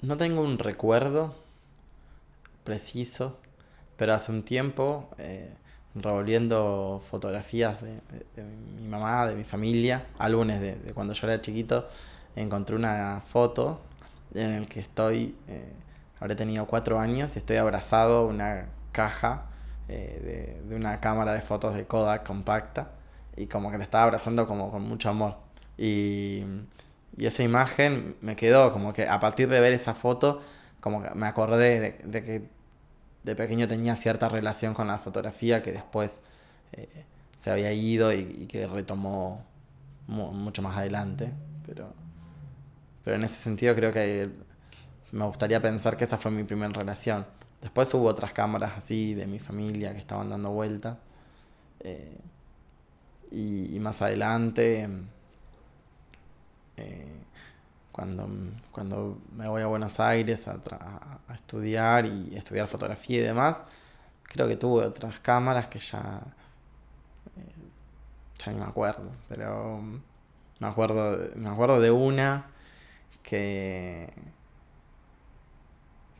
No tengo un recuerdo preciso, pero hace un tiempo, revolviendo fotografías de mi mamá, de mi familia, álbumes de cuando yo era chiquito, encontré una foto en el que habré tenido 4 años y estoy abrazado a una caja de una cámara de fotos de Kodak compacta y como que la estaba abrazando como con mucho amor. Y, y esa imagen me quedó como que a partir de ver esa foto, como que me acordé de que de pequeño tenía cierta relación con la fotografía que después eh, se había ido y que retomó mucho más adelante. Pero, pero en ese sentido creo que me gustaría pensar que esa fue mi primera relación. Después hubo otras cámaras así de mi familia que estaban dando vuelta. eh, y más adelante, eh, cuando, cuando me voy a Buenos Aires a estudiar y estudiar fotografía y demás, creo que tuve otras cámaras que ya ni me acuerdo, pero me acuerdo de una que,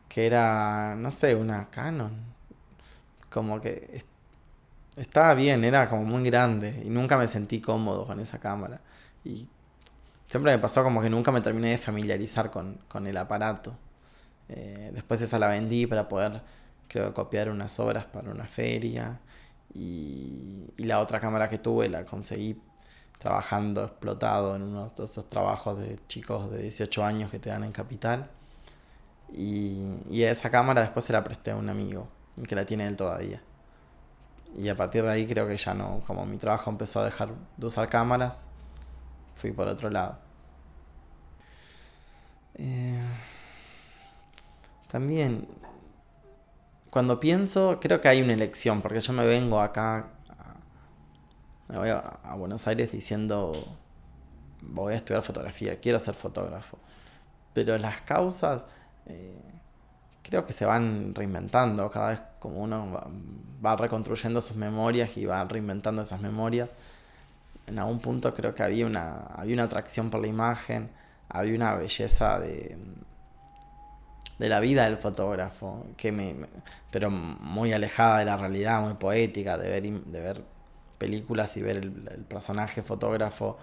que era, no sé, una Canon, como que estaba bien, era como muy grande y nunca me sentí cómodo con esa cámara. Y siempre me pasó como que nunca me terminé de familiarizar con el aparato. Después esa la vendí para poder, creo, copiar unas obras para una feria. Y la otra cámara que tuve la conseguí trabajando explotado en uno de esos trabajos de chicos de 18 años que te dan en Capital. Y esa cámara después se la presté a un amigo, que la tiene él todavía. Y a partir de ahí creo que ya no, como mi trabajo empezó a dejar de usar cámaras, fui por otro lado. Eh, También, cuando pienso, creo que hay una elección, porque yo me vengo acá, me voy a Buenos Aires diciendo, voy a estudiar fotografía, quiero ser fotógrafo. Pero las causas eh, creo que se van reinventando, cada vez como uno va reconstruyendo sus memorias y va reinventando esas memorias. En algún punto creo que había una atracción por la imagen, había una belleza de la vida del fotógrafo, pero muy alejada de la realidad, muy poética, de ver películas y ver el personaje fotógrafo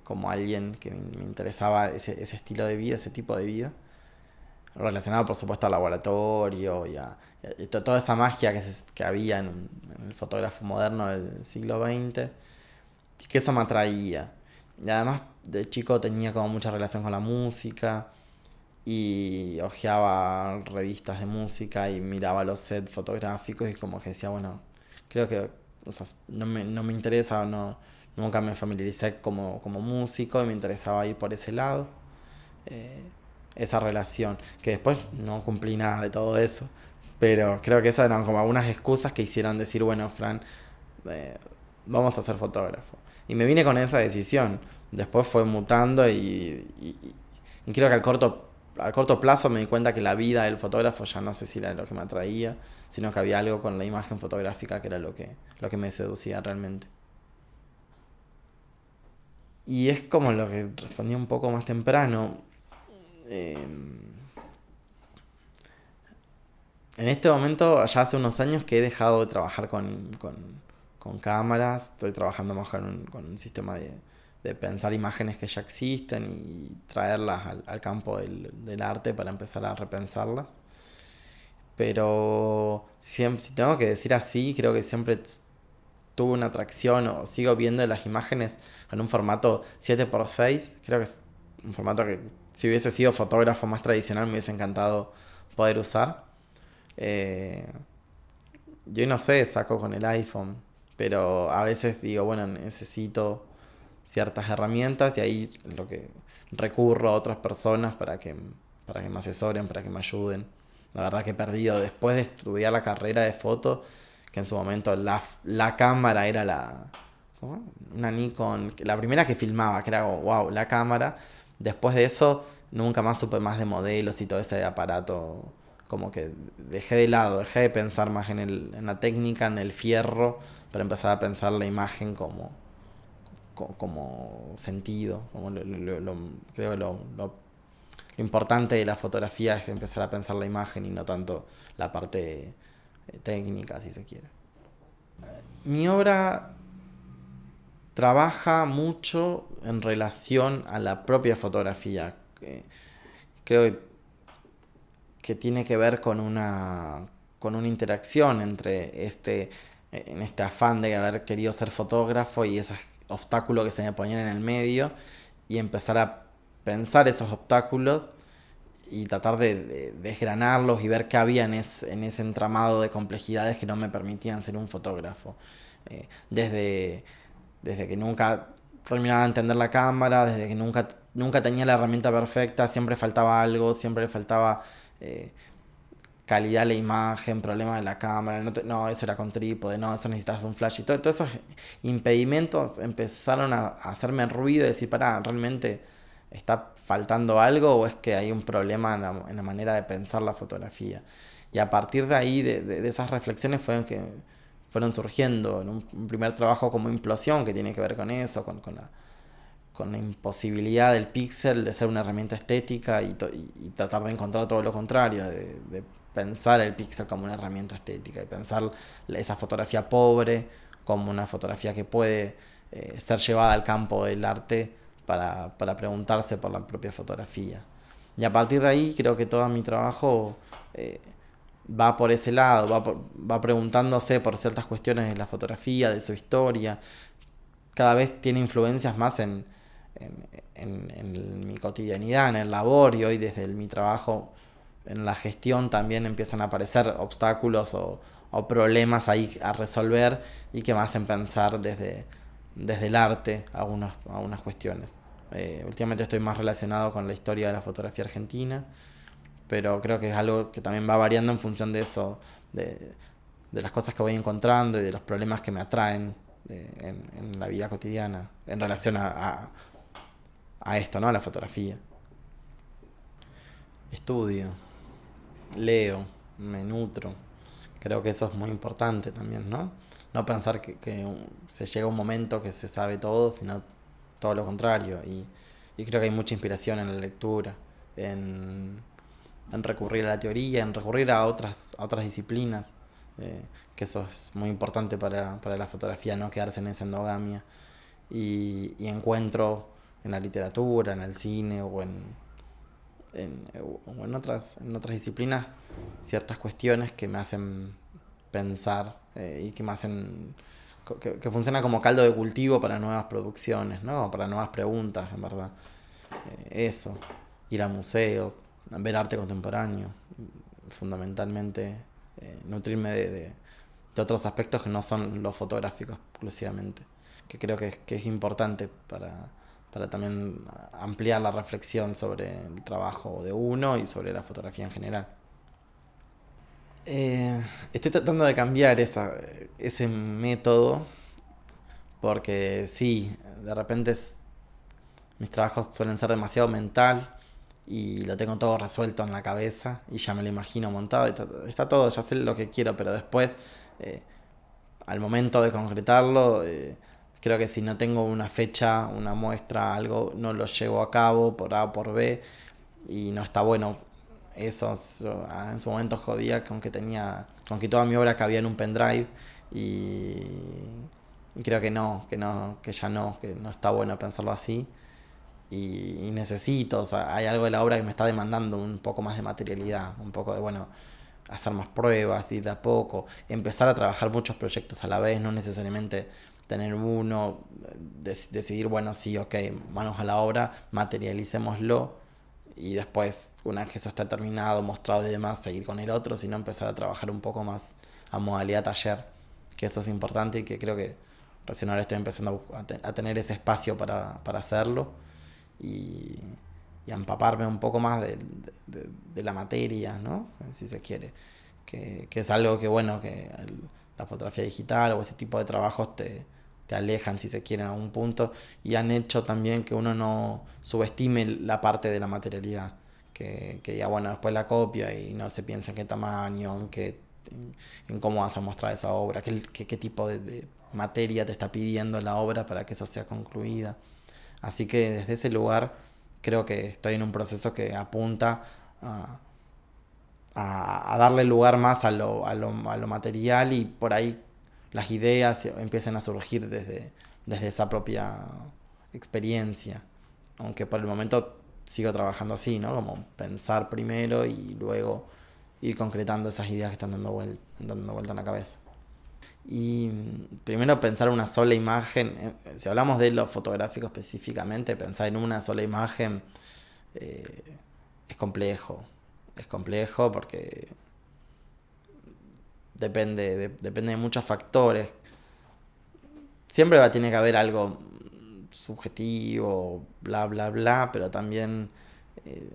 como alguien que me interesaba ese estilo de vida, ese tipo de vida, relacionado por supuesto al laboratorio y toda esa magia que había en el fotógrafo moderno del siglo XX, y que eso me atraía. Y además de chico tenía como mucha relación con la música y hojeaba revistas de música y miraba los sets fotográficos y como que decía, bueno, creo que, o sea, no me interesa, no, nunca me familiaricé como músico y me interesaba ir por ese lado. eh, Esa relación, que después no cumplí nada de todo eso, pero creo que esas eran como algunas excusas que hicieron decir, bueno, Fran, eh, vamos a ser fotógrafo. Y me vine con esa decisión. Después fue mutando y creo que al corto plazo me di cuenta que la vida del fotógrafo ya no sé si era lo que me atraía, sino que había algo con la imagen fotográfica que era lo que me seducía realmente. Y es como lo que respondí un poco más temprano. eh, en este momento, ya hace unos años que he dejado de trabajar con cámaras, estoy trabajando más con un sistema de pensar imágenes que ya existen y traerlas al campo del arte para empezar a repensarlas. Pero si tengo que decir así, creo que siempre tuve una atracción o sigo viendo las imágenes en un formato 7x6. Creo que es un formato que si hubiese sido fotógrafo más tradicional me hubiese encantado poder usar. Eh, yo no sé, saco con el iPhone, pero a veces digo, bueno, necesito ciertas herramientas y ahí lo que recurro a otras personas para que me asesoren, para que me ayuden. La verdad que he perdido, después de estudiar la carrera de foto, que en su momento la cámara era ¿cómo? Una Nikon, la primera que filmaba, que era como, wow, la cámara. Después de eso, nunca más supe más de modelos y todo ese aparato. Como que dejé de lado, dejé de pensar más en la técnica, en el fierro, para empezar a pensar la imagen como sentido, creo que lo importante de la fotografía es empezar a pensar la imagen y no tanto la parte técnica, si se quiere. Mi obra trabaja mucho en relación a la propia fotografía. Creo que tiene que ver con una interacción entre en este afán de haber querido ser fotógrafo y esos obstáculos que se me ponían en el medio, y empezar a pensar esos obstáculos y tratar de desgranarlos y ver qué había en ese entramado de complejidades que no me permitían ser un fotógrafo. Desde que nunca terminaba de entender la cámara, desde que nunca tenía la herramienta perfecta, siempre faltaba algo, siempre faltaba calidad de la imagen, problema de la cámara, no, eso era con trípode, no, eso necesitas un flash, y todos esos impedimentos empezaron a hacerme ruido y decir, pará, ¿realmente está faltando algo o es que hay un problema en la manera de pensar la fotografía? Y a partir de ahí, de esas reflexiones, fueron surgiendo en un primer trabajo como Implosión, que tiene que ver con eso, con la imposibilidad del píxel de ser una herramienta estética y tratar de encontrar todo lo contrario, de pensar el píxel como una herramienta estética y pensar esa fotografía pobre como una fotografía que puede ser llevada al campo del arte para preguntarse por la propia fotografía. Y a partir de ahí creo que todo mi trabajo va por ese lado, va preguntándose por ciertas cuestiones de la fotografía, de su historia. Cada vez tiene influencias más en mi cotidianidad, en el labor, y hoy desde mi trabajo en la gestión también empiezan a aparecer obstáculos o problemas ahí a resolver y que me hacen pensar desde el arte algunas cuestiones. Últimamente estoy más relacionado con la historia de la fotografía argentina, pero creo que es algo que también va variando en función de eso, de las cosas que voy encontrando y de los problemas que me atraen en la vida cotidiana en relación a esto, ¿no? A la fotografía. Estudio, leo, me nutro. Creo que eso es muy importante también, ¿no? No pensar que se llega un momento que se sabe todo, sino todo lo contrario. Y creo que hay mucha inspiración en la lectura, en, en recurrir a la teoría, en recurrir a otras disciplinas, que eso es muy importante para la fotografía, no quedarse en esa endogamia. Y encuentro en la literatura, en el cine o en otras disciplinas ciertas cuestiones que me hacen pensar y que me hacen que funciona como caldo de cultivo para nuevas producciones, ¿no? Para nuevas preguntas, en verdad. Eso, ir a museos, ver arte contemporáneo, fundamentalmente nutrirme de otros aspectos que no son los fotográficos exclusivamente, que creo que es importante para también ampliar la reflexión sobre el trabajo de uno y sobre la fotografía en general. Estoy tratando de cambiar ese método porque sí, de repente mis trabajos suelen ser demasiado mental y lo tengo todo resuelto en la cabeza y ya me lo imagino montado y está todo, ya sé lo que quiero, pero después, eh, al momento de concretarlo, creo que si no tengo una fecha, una muestra, algo, no lo llevo a cabo por A o por B y no está bueno. Eso en su momento jodía con que toda mi obra cabía en un pendrive y, y creo que ya no, que no está bueno pensarlo así y necesito, o sea, hay algo de la obra que me está demandando un poco más de materialidad, un poco de, bueno, hacer más pruebas, ir de a poco, empezar a trabajar muchos proyectos a la vez, no necesariamente tener uno, decidir, bueno, sí, ok, manos a la obra, materialicémoslo y después, una vez que eso está terminado, mostrado y demás, seguir con el otro, sino empezar a trabajar un poco más a modalidad taller, que eso es importante y que creo que recién ahora estoy empezando a tener ese espacio para hacerlo y, y a empaparme un poco más de la materia, ¿no? Si se quiere. Que es algo que, bueno, la fotografía digital o ese tipo de trabajos te alejan, si se quiere, en algún punto, y han hecho también que uno no subestime la parte de la materialidad. Que ya, bueno, después la copia y no se piensa en qué tamaño, en cómo vas a mostrar esa obra, qué tipo de materia te está pidiendo la obra para que eso sea concluida. Así que desde ese lugar creo que estoy en un proceso que apunta a, a darle lugar más a lo material, y por ahí las ideas empiecen a surgir desde esa propia experiencia. Aunque por el momento sigo trabajando así, ¿no? Como pensar primero y luego ir concretando esas ideas que están dando vuelta en la cabeza. Y primero pensar una sola imagen, si hablamos de lo fotográfico específicamente, pensar en una sola imagen eh, es complejo. Es complejo porque depende de muchos factores. Siempre va a tener que haber algo subjetivo, bla, bla, bla, pero también, eh,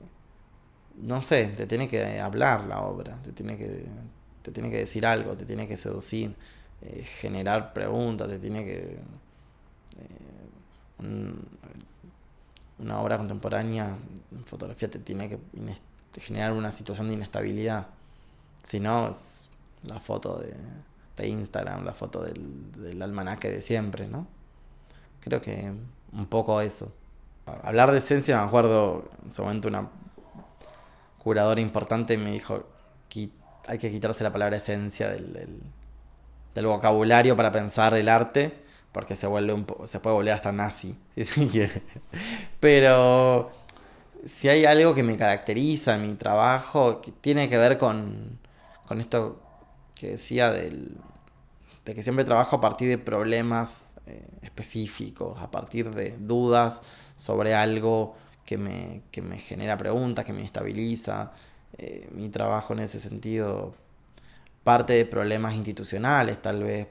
no sé, te tiene que hablar la obra, te tiene que decir algo, te tiene que seducir, generar preguntas, te tiene que... un- una obra contemporánea en fotografía te tiene que generar una situación de inestabilidad. Si no, es la foto de Instagram, la foto del almanaque de siempre, ¿no? Creo que un poco eso. Hablar de esencia, me acuerdo en su momento una curadora importante me dijo que hay que quitarse la palabra esencia del vocabulario para pensar el arte, porque se puede volver hasta nazi, si se quiere. Pero si hay algo que me caracteriza en mi trabajo, que tiene que ver con esto que decía de que siempre trabajo a partir de problemas específicos, a partir de dudas sobre algo que me genera preguntas, que me estabiliza. Mi trabajo en ese sentido parte de problemas institucionales, tal vez,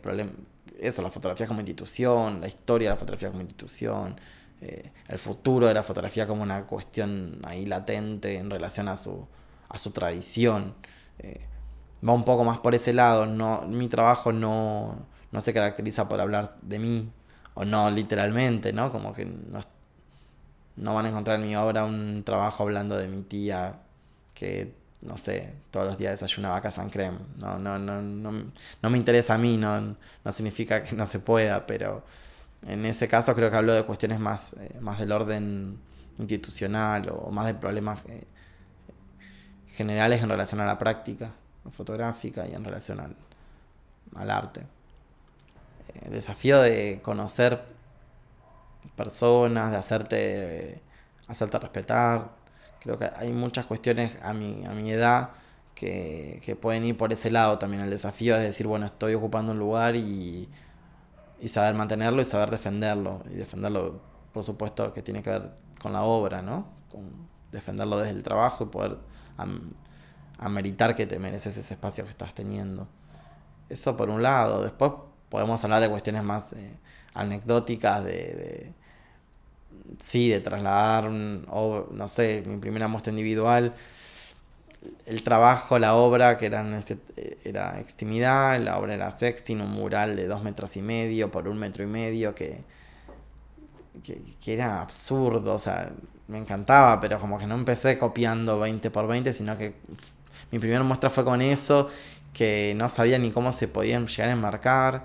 eso, la fotografía como institución, la historia de la fotografía como institución, el futuro de la fotografía como una cuestión ahí latente en relación a su tradición. Eh, Va un poco más por ese lado. No, mi trabajo no se caracteriza por hablar de mí, o no literalmente, ¿no? Como que no van a encontrar en mi obra un trabajo hablando de mi tía que, no sé, todos los días desayuna vaca San Creme. No me interesa a mí, no significa que no se pueda, pero en ese caso creo que hablo de cuestiones más del orden institucional, o más de problemas generales en relación a la práctica fotográfica y en relación al arte. El desafío de conocer personas, de hacerte respetar. Creo que hay muchas cuestiones a mi edad que pueden ir por ese lado también. El desafío es decir, bueno, estoy ocupando un lugar y saber mantenerlo y saber defenderlo. Y defenderlo, por supuesto, que tiene que ver con la obra, ¿no? Con defenderlo desde el trabajo y poder ameritar que te mereces ese espacio que estás teniendo. Eso por un lado. Después podemos hablar de cuestiones más anecdóticas, sí, de trasladar, o no sé, mi primera muestra individual, el trabajo, la obra, que era Extimidad, la obra era Sextin, un mural de 2,5 metros por 1,5 metros, que era absurdo, o sea, me encantaba, pero como que no empecé copiando 20 por 20, sino que mi primera muestra fue con eso, que no sabía ni cómo se podían llegar a enmarcar.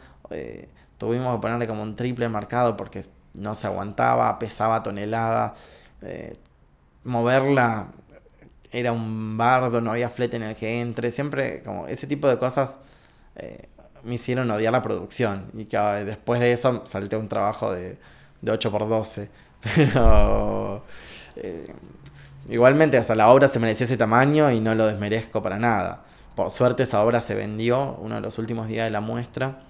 Tuvimos que ponerle como un triple marcado porque no se aguantaba, pesaba toneladas. eh, Moverla era un bardo, no había flete en el que entre. Siempre como ese tipo de cosas me hicieron odiar la producción. Y que después de eso salté a un trabajo de 8 por 12. Pero eh, igualmente hasta la obra se merecía ese tamaño y no lo desmerezco para nada. Por suerte esa obra se vendió uno de los últimos días de la muestra.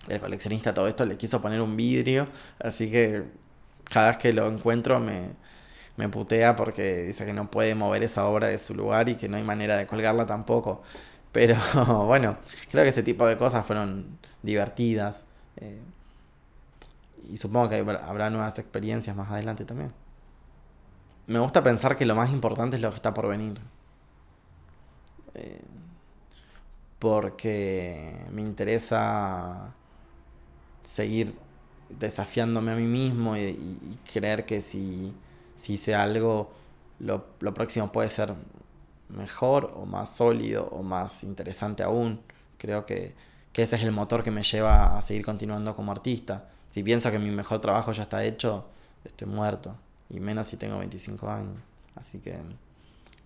El coleccionista a todo esto le quiso poner un vidrio, así que cada vez que lo encuentro me putea porque dice que no puede mover esa obra de su lugar y que no hay manera de colgarla tampoco. Pero bueno, creo que ese tipo de cosas fueron divertidas. eh, y supongo que habrá nuevas experiencias más adelante también. Me gusta pensar que lo más importante es lo que está por venir. eh, Porque me interesa seguir desafiándome a mí mismo y creer que si hice algo, lo próximo puede ser mejor o más sólido o más interesante aún. Creo que ese es el motor que me lleva a seguir continuando como artista. Si pienso que mi mejor trabajo ya está hecho, estoy muerto. y menos si tengo 25 años. Así que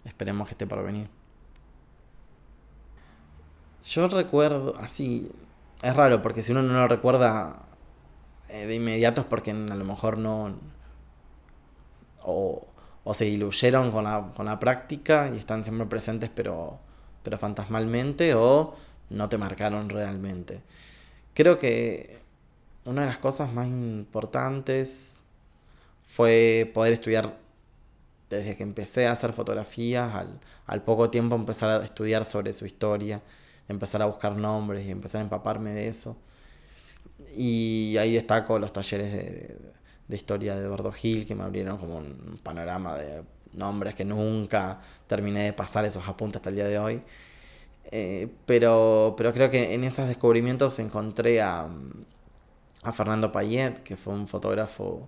esperemos que esté por venir. Yo recuerdo, así, es raro porque si uno no lo recuerda de inmediato es porque a lo mejor no, o, o se diluyeron con la práctica y están siempre presentes pero fantasmalmente, o no te marcaron realmente. Creo que una de las cosas más importantes fue poder estudiar desde que empecé a hacer fotografías, al poco tiempo empezar a estudiar sobre su historia, empezar a buscar nombres y empezar a empaparme de eso. Y ahí destaco los talleres de historia de Eduardo Gil, que me abrieron como un panorama de nombres que nunca terminé de pasar esos apuntes hasta el día de hoy. Pero creo que en esos descubrimientos encontré a Fernando Payet, que fue un fotógrafo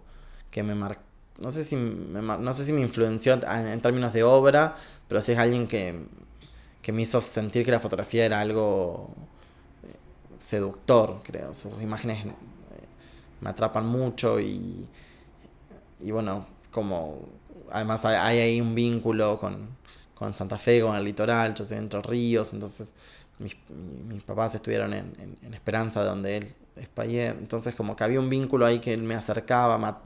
que me marcó. No sé si me influenció en términos de obra, pero sí es alguien que me hizo sentir que la fotografía era algo seductor, creo. Sus imágenes me atrapan mucho y bueno, como además hay ahí un vínculo con Santa Fe, con el litoral, yo soy de Entre Ríos, entonces mis papás estuvieron en Esperanza, donde él es Payet, entonces como que había un vínculo ahí que él me acercaba,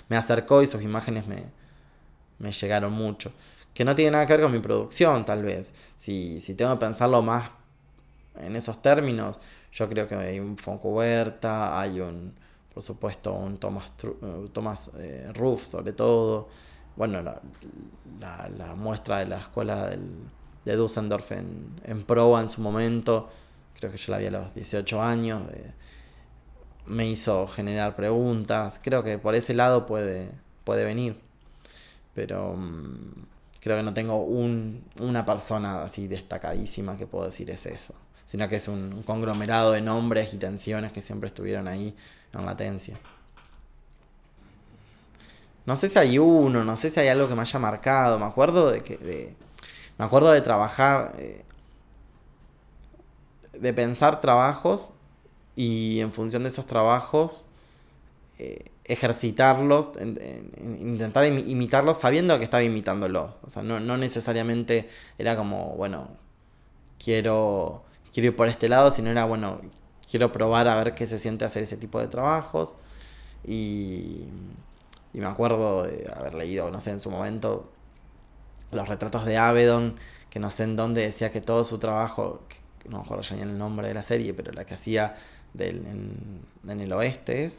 me acercó y sus imágenes me llegaron mucho. Que no tiene nada que ver con mi producción, tal vez. Si tengo que pensarlo más en esos términos, yo creo que hay un Foncoberta, hay por supuesto, un Thomas Ruff, sobre todo. Bueno, la muestra de la escuela de Düsseldorf en Proa en su momento, creo que yo la vi a los 18 años, me hizo generar preguntas. Creo que por ese lado puede venir. Pero creo que no tengo una persona así destacadísima que puedo decir es eso, sino que es un conglomerado de nombres y tensiones que siempre estuvieron ahí en latencia. No sé si hay uno, no sé si hay algo que me haya marcado. Me acuerdo de trabajar, de pensar trabajos y en función de esos trabajos ejercitarlos, intentar imitarlos sabiendo que estaba imitándolo. O sea, no necesariamente era como, bueno, quiero ir por este lado, sino era, bueno, quiero probar a ver qué se siente hacer ese tipo de trabajos. Y, y me acuerdo de haber leído, no sé, en su momento, los retratos de Avedon, que no sé en dónde decía que todo su trabajo, no me acuerdo ya ni el nombre de la serie, pero la que hacía en el oeste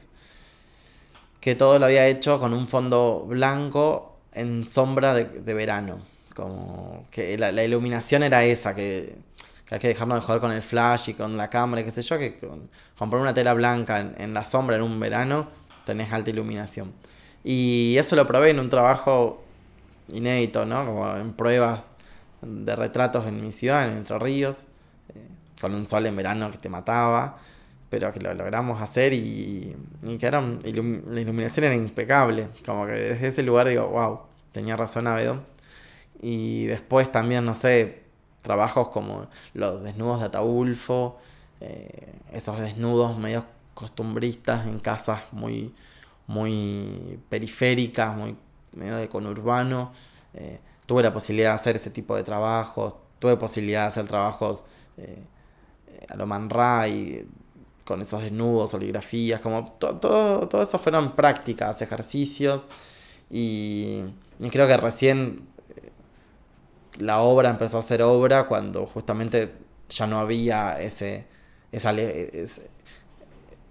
que todo lo había hecho con un fondo blanco en sombra de verano. Como que la iluminación era esa, que hay que dejarnos de joder con el flash y con la cámara, qué sé yo, que con poner una tela blanca en la sombra en un verano tenés alta iluminación. Y eso lo probé en un trabajo inédito, ¿no? Como en pruebas de retratos en mi ciudad, en Entre Ríos, con un sol en verano que te mataba, pero que lo logramos hacer y que la iluminación era impecable, como que desde ese lugar digo, wow, tenía razón Avedon. Y después también, no sé, trabajos como los desnudos de Ataulfo, esos desnudos medio costumbristas en casas muy periféricas, medio de conurbano. Tuve la posibilidad de hacer ese tipo de trabajos, tuve posibilidad de hacer trabajos a lo Man Ray, con esos desnudos, oligrafías, como todo eso fueron prácticas, ejercicios, y, y creo que recién la obra empezó a ser obra cuando justamente ya no había ese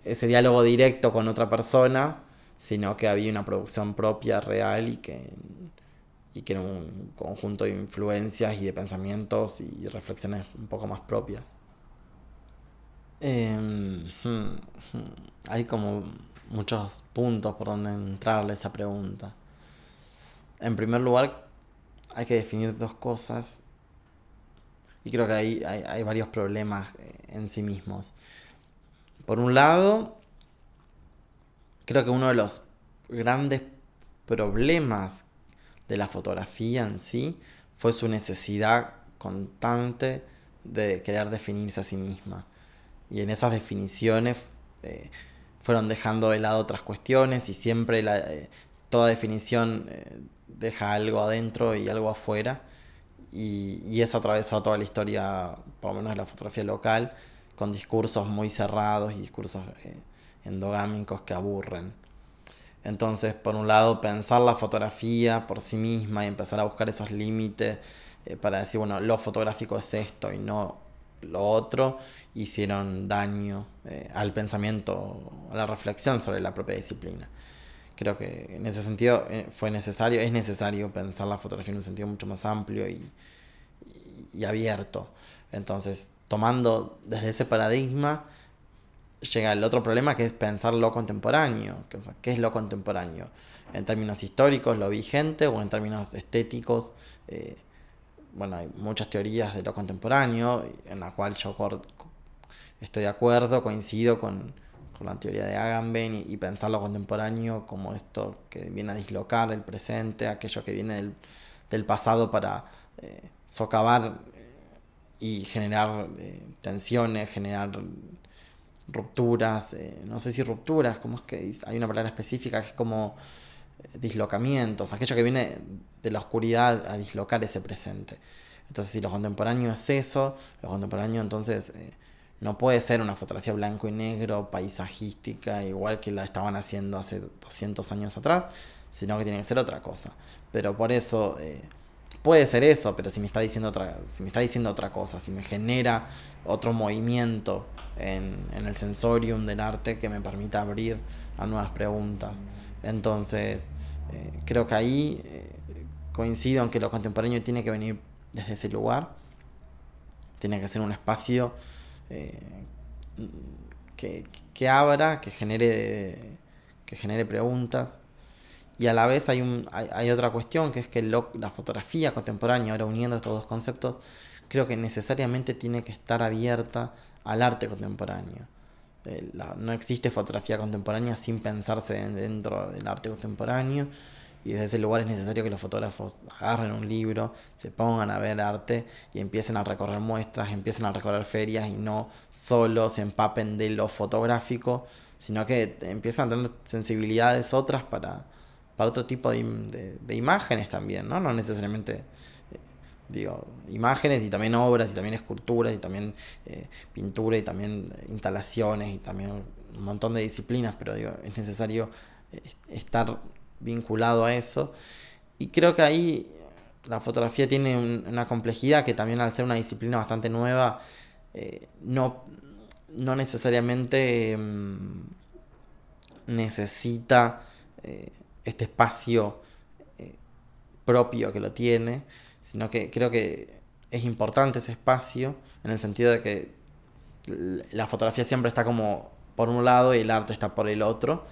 diálogo directo con otra persona, sino que había una producción propia, real, y que era un conjunto de influencias y de pensamientos y reflexiones un poco más propias. Hay como muchos puntos por donde entrarle esa pregunta. En primer lugar, hay que definir dos cosas. Y creo que hay varios problemas en sí mismos. Por un lado, creo que uno de los grandes problemas de la fotografía en sí fue su necesidad constante de querer definirse a sí misma. Y en esas definiciones fueron dejando de lado otras cuestiones y siempre toda definición deja algo adentro y algo afuera. Y eso atravesó toda la historia, por lo menos de la fotografía local, con discursos muy cerrados y discursos endogámicos que aburren. Entonces, por un lado, pensar la fotografía por sí misma y empezar a buscar esos límites para decir, bueno, lo fotográfico es esto y no lo otro, hicieron daño al pensamiento, a la reflexión sobre la propia disciplina. Creo que en ese sentido es necesario pensar la fotografía en un sentido mucho más amplio y abierto. Entonces, tomando desde ese paradigma, llega el otro problema, que es pensar lo contemporáneo. O sea, ¿qué es lo contemporáneo? En términos históricos, lo vigente, o en términos estéticos. Bueno, hay muchas teorías de lo contemporáneo, en la cual yo estoy de acuerdo, coincido con la teoría de Agamben y pensar lo contemporáneo como esto que viene a dislocar el presente, aquello que viene del pasado para socavar y generar tensiones, generar rupturas, no sé si rupturas, como es que hay una palabra específica que es como dislocamientos, aquello que viene de la oscuridad a dislocar ese presente. Entonces, si lo contemporáneo es eso, lo contemporáneo entonces no puede ser una fotografía blanco y negro, paisajística, igual que la estaban haciendo hace 200 años atrás, sino que tiene que ser otra cosa. Pero por eso puede ser eso, pero si me está diciendo otra cosa, si me genera otro movimiento en el sensorium del arte que me permita abrir a nuevas preguntas. Entonces, creo que ahí coincido en que lo contemporáneo tiene que venir desde ese lugar, tiene que ser un espacio eh, que abra, que genere preguntas. Y a la vez hay otra cuestión, que es que la fotografía contemporánea, ahora uniendo estos dos conceptos, creo que necesariamente tiene que estar abierta al arte contemporáneo. No existe fotografía contemporánea sin pensarse dentro del arte contemporáneo, y desde ese lugar es necesario que los fotógrafos agarren un libro, se pongan a ver arte y empiecen a recorrer muestras, empiecen a recorrer ferias y no solo se empapen de lo fotográfico, sino que empiezan a tener sensibilidades otras para otro tipo de imágenes también, ¿no? No necesariamente, digo, imágenes y también obras y también esculturas y también pintura y también instalaciones y también un montón de disciplinas, pero digo, es necesario estar vinculado a eso. Y creo que ahí la fotografía tiene una complejidad que también, al ser una disciplina bastante nueva, no necesariamente necesita este espacio propio que lo tiene, sino que creo que es importante ese espacio en el sentido de que la fotografía siempre está como por un lado y el arte está por el otro.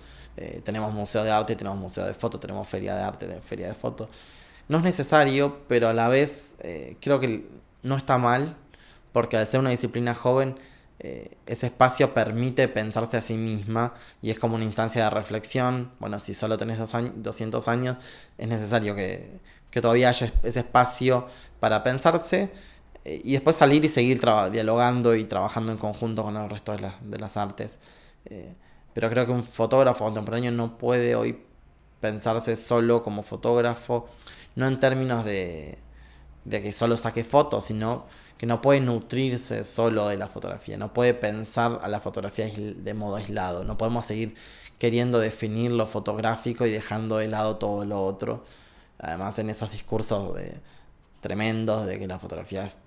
Tenemos museo de arte, tenemos museo de foto, tenemos feria de arte, feria de foto. No es necesario, pero a la vez creo que no está mal, porque al ser una disciplina joven, ese espacio permite pensarse a sí misma y es como una instancia de reflexión. Bueno, si solo tenés 200 años, es necesario que todavía haya ese espacio para pensarse y después salir y seguir dialogando y trabajando en conjunto con el resto de las artes. Pero creo que un fotógrafo contemporáneo no puede hoy pensarse solo como fotógrafo, no en términos de que solo saque fotos, sino que no puede nutrirse solo de la fotografía, no puede pensar a la fotografía de modo aislado, no podemos seguir queriendo definir lo fotográfico y dejando de lado todo lo otro. Además, en esos discursos tremendos de que la fotografía es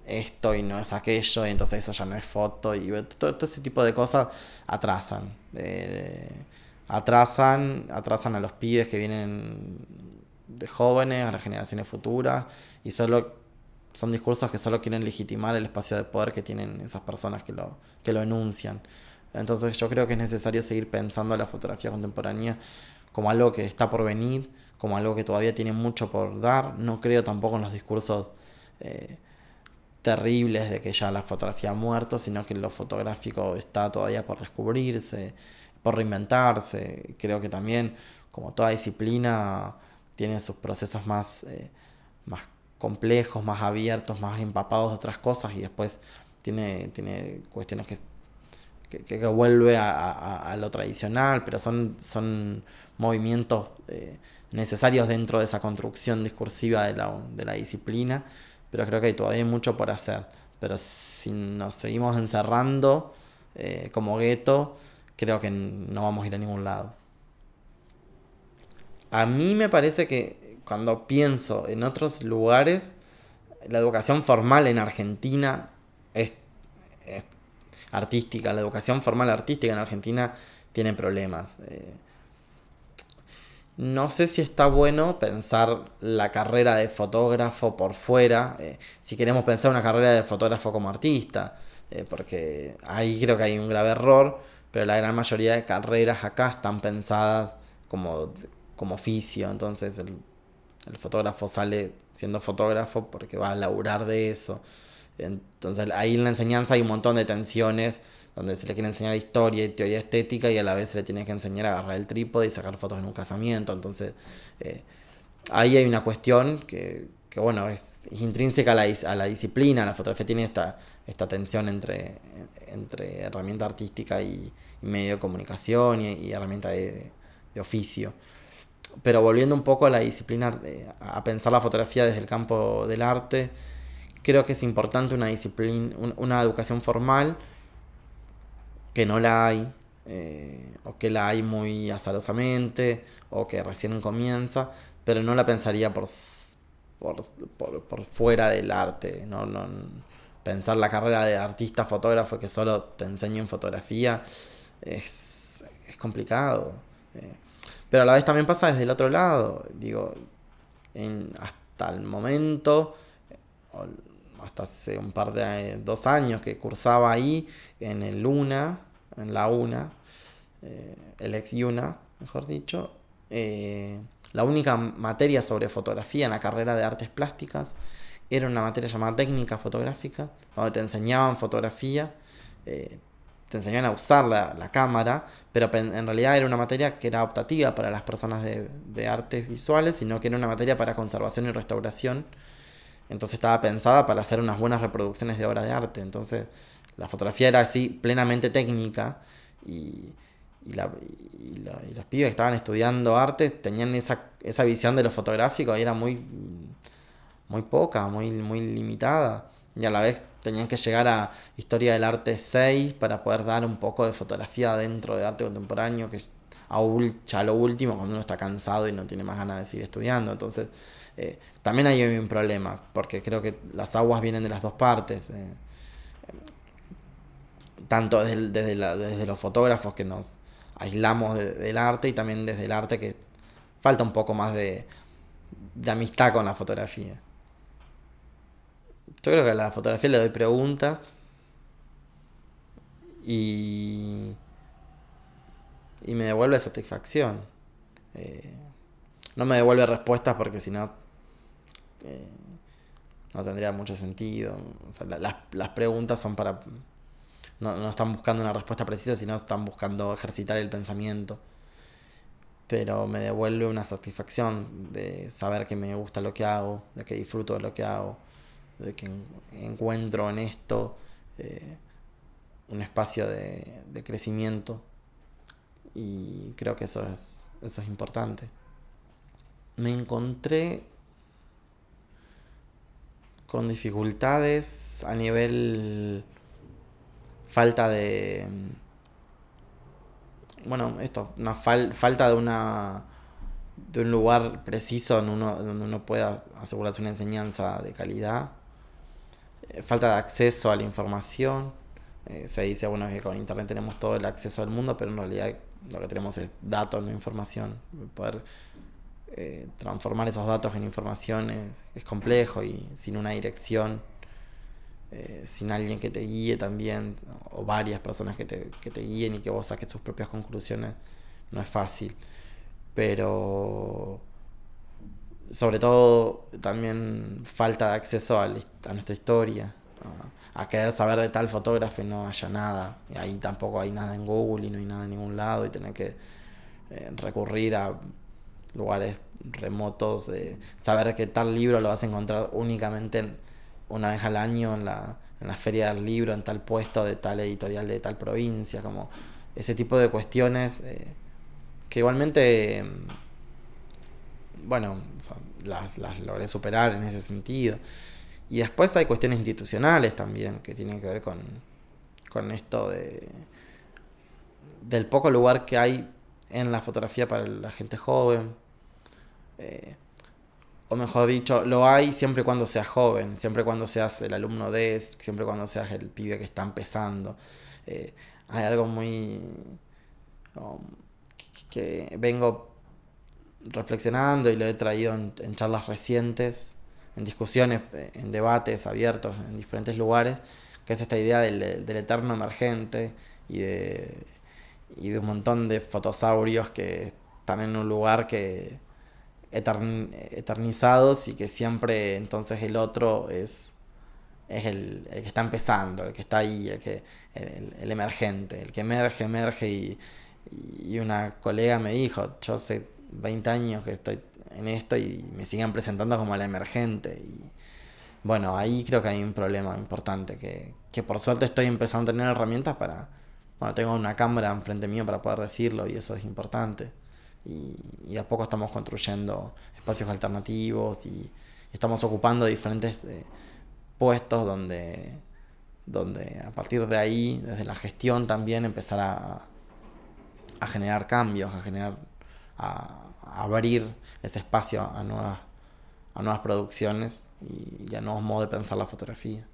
esto y no es aquello, y entonces eso ya no es foto, y todo ese tipo de cosas atrasan. Atrasan a los pibes que vienen de jóvenes, a las generaciones futuras, y solo son discursos que solo quieren legitimar el espacio de poder que tienen esas personas que lo enuncian. Entonces yo creo que es necesario seguir pensando la fotografía contemporánea como algo que está por venir, como algo que todavía tiene mucho por dar. No creo tampoco en los discursos terribles de que ya la fotografía ha muerto, sino que lo fotográfico está todavía por descubrirse, por reinventarse. Creo que también, como toda disciplina, tiene sus procesos más complejos, más abiertos, más empapados de otras cosas, y después tiene cuestiones que vuelve a lo tradicional, pero son movimientos necesarios dentro de esa construcción discursiva de la disciplina, pero creo que hay todavía mucho por hacer. Pero si nos seguimos encerrando como gueto, creo que no vamos a ir a ningún lado. A mí me parece que cuando pienso en otros lugares, la educación formal en Argentina es artística. La educación formal artística en Argentina tiene problemas. No sé si está bueno pensar la carrera de fotógrafo por fuera, si queremos pensar una carrera de fotógrafo como artista, porque ahí creo que hay un grave error, pero la gran mayoría de carreras acá están pensadas como, como oficio, entonces el fotógrafo sale siendo fotógrafo porque va a laburar de eso. Entonces ahí en la enseñanza hay un montón de tensiones donde se le quiere enseñar historia y teoría estética y a la vez se le tiene que enseñar a agarrar el trípode y sacar fotos en un casamiento. Entonces eh, ahí hay una cuestión que bueno, es intrínseca a la disciplina. La fotografía tiene esta tensión entre herramienta artística y medio de comunicación y herramienta de oficio. Pero volviendo un poco a la disciplina, a pensar la fotografía desde el campo del arte, creo que es importante una disciplina, una educación formal, que no la hay, o que la hay muy azarosamente, o que recién comienza, pero no la pensaría por, por fuera del arte. Pensar la carrera de artista fotógrafo que solo te enseño en fotografía es complicado. Eh, pero a la vez también pasa desde el otro lado. Digo, hasta el momento, hasta hace un par de 2 años que cursaba ahí en el UNA, en la UNA, el ex UNA, mejor dicho, la única materia sobre fotografía en la carrera de artes plásticas era una materia llamada técnica fotográfica, donde te enseñaban fotografía, te enseñaban a usar la cámara, pero en realidad era una materia que era optativa para las personas de artes visuales, sino que era una materia para conservación y restauración. Entonces estaba pensada para hacer unas buenas reproducciones de obras de arte. Entonces la fotografía era así plenamente técnica y, y los pibes que estaban estudiando arte tenían esa visión de lo fotográfico y era muy poca, muy limitada. Y a la vez tenían que llegar a Historia del Arte 6 para poder dar un poco de fotografía dentro de arte contemporáneo, que ya lo último, cuando uno está cansado y no tiene más ganas de seguir estudiando. Entonces, también hay un problema, porque creo que las aguas vienen de las dos partes. Tanto desde los fotógrafos que nos aislamos del arte y también desde el arte que falta un poco más de amistad con la fotografía. Yo creo que a la fotografía le doy preguntas y, y me devuelve satisfacción. Eh, no me devuelve respuestas porque si no eh, no tendría mucho sentido. O sea, las preguntas son para... No están buscando una respuesta precisa, sino están buscando ejercitar el pensamiento. Pero me devuelve una satisfacción de saber que me gusta lo que hago, de que disfruto de lo que hago, de que encuentro en esto un espacio de crecimiento y creo que eso es importante. Me encontré con dificultades a nivel falta de... Bueno, esto, una falta de un lugar preciso donde uno pueda asegurarse una enseñanza de calidad. Falta de acceso a la información. Se dice, bueno, que con internet tenemos todo el acceso al mundo, pero en realidad lo que tenemos es datos, no información. Poder transformar esos datos en información es complejo y sin una dirección, sin alguien que te guíe también, o varias personas que te guíen y que vos saques tus propias conclusiones, no es fácil. Pero sobre todo también falta de acceso a nuestra historia, a querer saber de tal fotógrafo y no haya nada. Y ahí tampoco hay nada en Google y no hay nada en ningún lado y tener que recurrir a lugares remotos, saber que tal libro lo vas a encontrar únicamente una vez al año en la feria del libro, en tal puesto de tal editorial de tal provincia, como ese tipo de cuestiones que igualmente, bueno, o sea, las logré superar en ese sentido. Y después hay cuestiones institucionales también que tienen que ver con esto del poco lugar que hay en la fotografía para la gente joven. Eh, o mejor dicho, lo hay siempre y cuando seas joven, siempre y cuando seas el alumno siempre y cuando seas el pibe que está empezando. Eh, Hay algo muy um, que vengo reflexionando y lo he traído en charlas recientes, en discusiones, en debates abiertos en diferentes lugares, que es esta idea del eterno emergente y de un montón de fotosaurios que están en un lugar que eternizados y que siempre entonces el otro es el que está empezando, el que está ahí, el emergente, el que emerge y una colega me dijo, yo hace 20 años que estoy en esto y me siguen presentando como la emergente. Y bueno, ahí creo que hay un problema importante, que por suerte estoy empezando a tener herramientas para, bueno, tengo una cámara enfrente mío para poder decirlo y eso es importante. Y a poco estamos construyendo espacios alternativos y estamos ocupando diferentes puestos donde a partir de ahí, desde la gestión también, empezar a generar cambios, a abrir ese espacio a nuevas producciones y a nuevos modos de pensar la fotografía.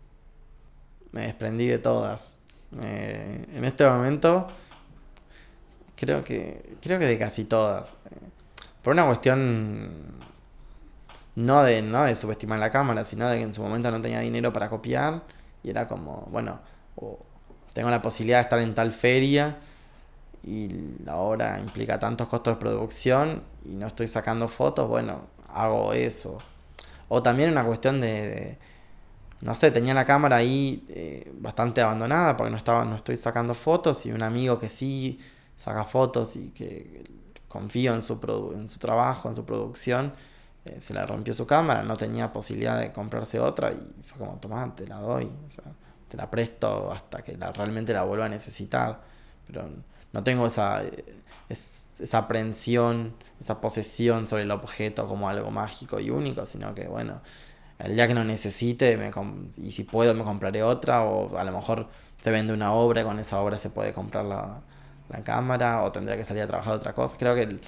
Me desprendí de todas. En este momento creo que de casi todas. Por una cuestión no de subestimar la cámara, sino de que en su momento no tenía dinero para copiar y era como, bueno, tengo la posibilidad de estar en tal feria y la obra implica tantos costos de producción y no estoy sacando fotos, bueno, hago eso. O también una cuestión no sé, tenía la cámara ahí bastante abandonada porque no estoy sacando fotos y un amigo que sí saca fotos y que confío en su trabajo, en su producción, se le rompió su cámara, no tenía posibilidad de comprarse otra y fue como, tomá, te la doy, o sea, te la presto hasta que realmente la vuelva a necesitar. Pero no tengo esa aprehensión, esa posesión sobre el objeto como algo mágico y único, sino que bueno, el día que lo necesite y si puedo me compraré otra o a lo mejor se vende una obra y con esa obra se puede comprar la cámara o tendría que salir a trabajar otra cosa. Creo que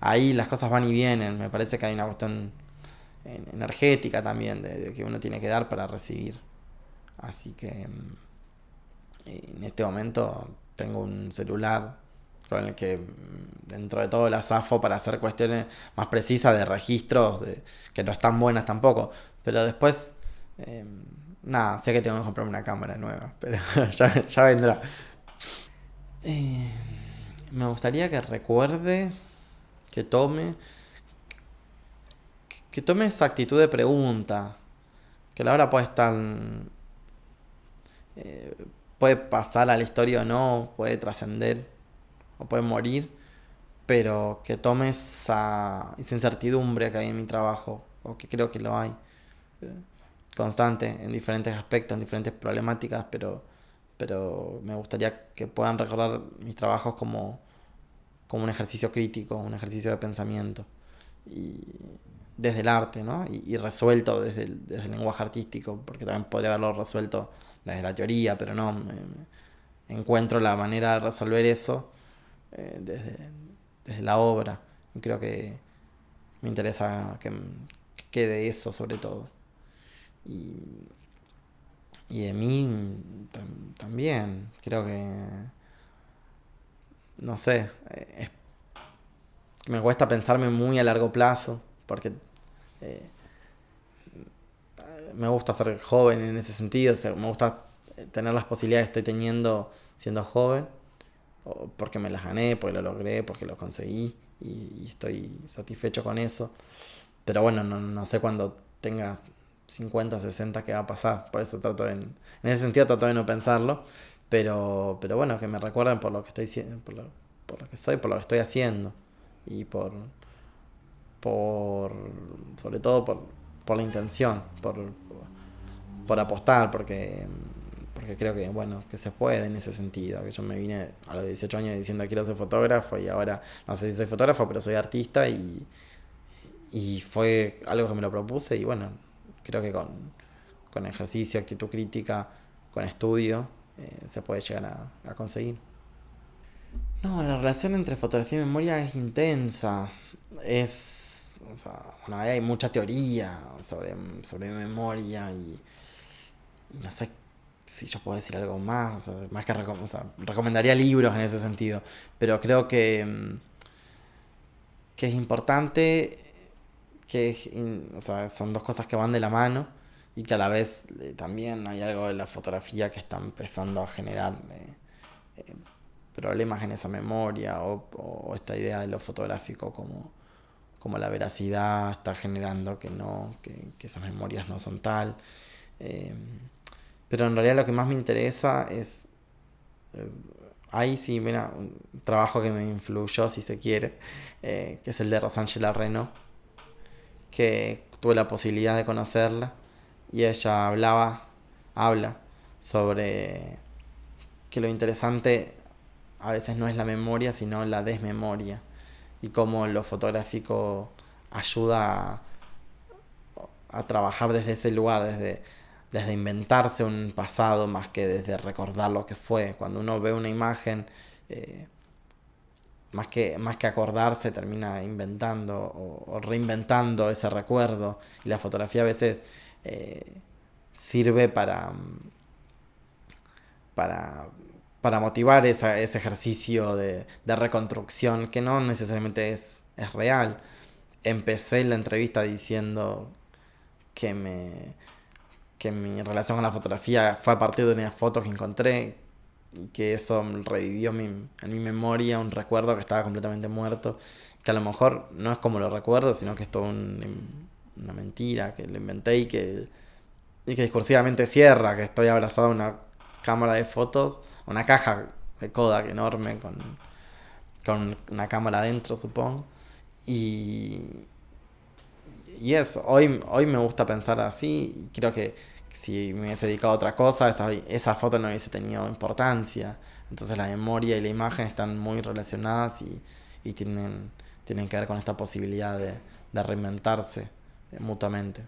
ahí las cosas van y vienen, me parece que hay una cuestión energética también de que uno tiene que dar para recibir. Así que en este momento tengo un celular con el que dentro de todo la zafo para hacer cuestiones más precisas de registros que no están buenas tampoco. Pero después, eh, nada, sé que tengo que comprarme una cámara nueva, pero ya vendrá. Eh, Me gustaría que recuerde, que tome esa actitud de pregunta, que la hora puede estar, eh, puede pasar a la historia o no, puede trascender o puede morir, pero que tome esa incertidumbre que hay en mi trabajo, o que creo que lo hay, eh, constante, en diferentes aspectos, en diferentes problemáticas, pero me gustaría que puedan recordar mis trabajos como un ejercicio crítico, un ejercicio de pensamiento, y desde el arte, ¿no? Y resuelto desde el lenguaje artístico, porque también podría haberlo resuelto desde la teoría, pero no, encuentro la manera de resolver eso desde la obra. Y creo que me interesa que quede eso sobre todo. Y, y de mí también, creo que, no sé, me cuesta pensarme muy a largo plazo, porque eh, me gusta ser joven en ese sentido, o sea, me gusta tener las posibilidades que estoy teniendo siendo joven, porque me las gané, porque lo logré, porque lo conseguí y estoy satisfecho con eso. Pero bueno, no sé cuándo tengas 50 60 qué va a pasar, por eso en ese sentido trato de no pensarlo, pero bueno, que me recuerden por lo que estoy por lo que soy, por lo que estoy haciendo y por sobre todo por la intención, por apostar, porque creo que, bueno, que se puede en ese sentido. Que yo me vine a los 18 años diciendo quiero ser fotógrafo y ahora no sé si soy fotógrafo, pero soy artista y fue algo que me lo propuse y bueno, creo que con ejercicio, actitud crítica, con estudio, se puede llegar a conseguir. No, la relación entre fotografía y memoria es intensa. O sea, bueno, hay mucha teoría sobre memoria y no sé si yo puedo decir algo más, o sea, más que o sea, recomendaría libros en ese sentido, pero creo que es importante, o sea, son dos cosas que van de la mano y que a la vez también hay algo de la fotografía que está empezando a generar eh, problemas en esa memoria o esta idea de lo fotográfico como la veracidad está generando que no, que esas memorias no son tal. Eh, pero en realidad lo que más me interesa es ahí sí, mira, un trabajo que me influyó, si se quiere, que es el de Rosángela Reno, que tuve la posibilidad de conocerla y ella habla sobre que lo interesante a veces no es la memoria, sino la desmemoria y cómo lo fotográfico ayuda a trabajar desde ese lugar, desde inventarse un pasado más que desde recordar lo que fue. Cuando uno ve una imagen, eh, más que acordarse, termina inventando o reinventando ese recuerdo. Y la fotografía a veces eh, sirve para, para motivar ese ejercicio de reconstrucción que no necesariamente es real. Empecé la entrevista diciendo que que mi relación con la fotografía fue a partir de unas fotos que encontré y que eso revivió en mi memoria un recuerdo que estaba completamente muerto, que a lo mejor no es como lo recuerdo, sino que es todo una mentira que lo inventé y que discursivamente cierra, que estoy abrazado a una cámara de fotos, una caja de Kodak enorme con una cámara adentro, supongo. Y, y eso, hoy me gusta pensar así y creo que si me hubiese dedicado a otra cosa, esa foto no hubiese tenido importancia. Entonces la memoria y la imagen están muy relacionadas y tienen que ver con esta posibilidad de reinventarse mutuamente.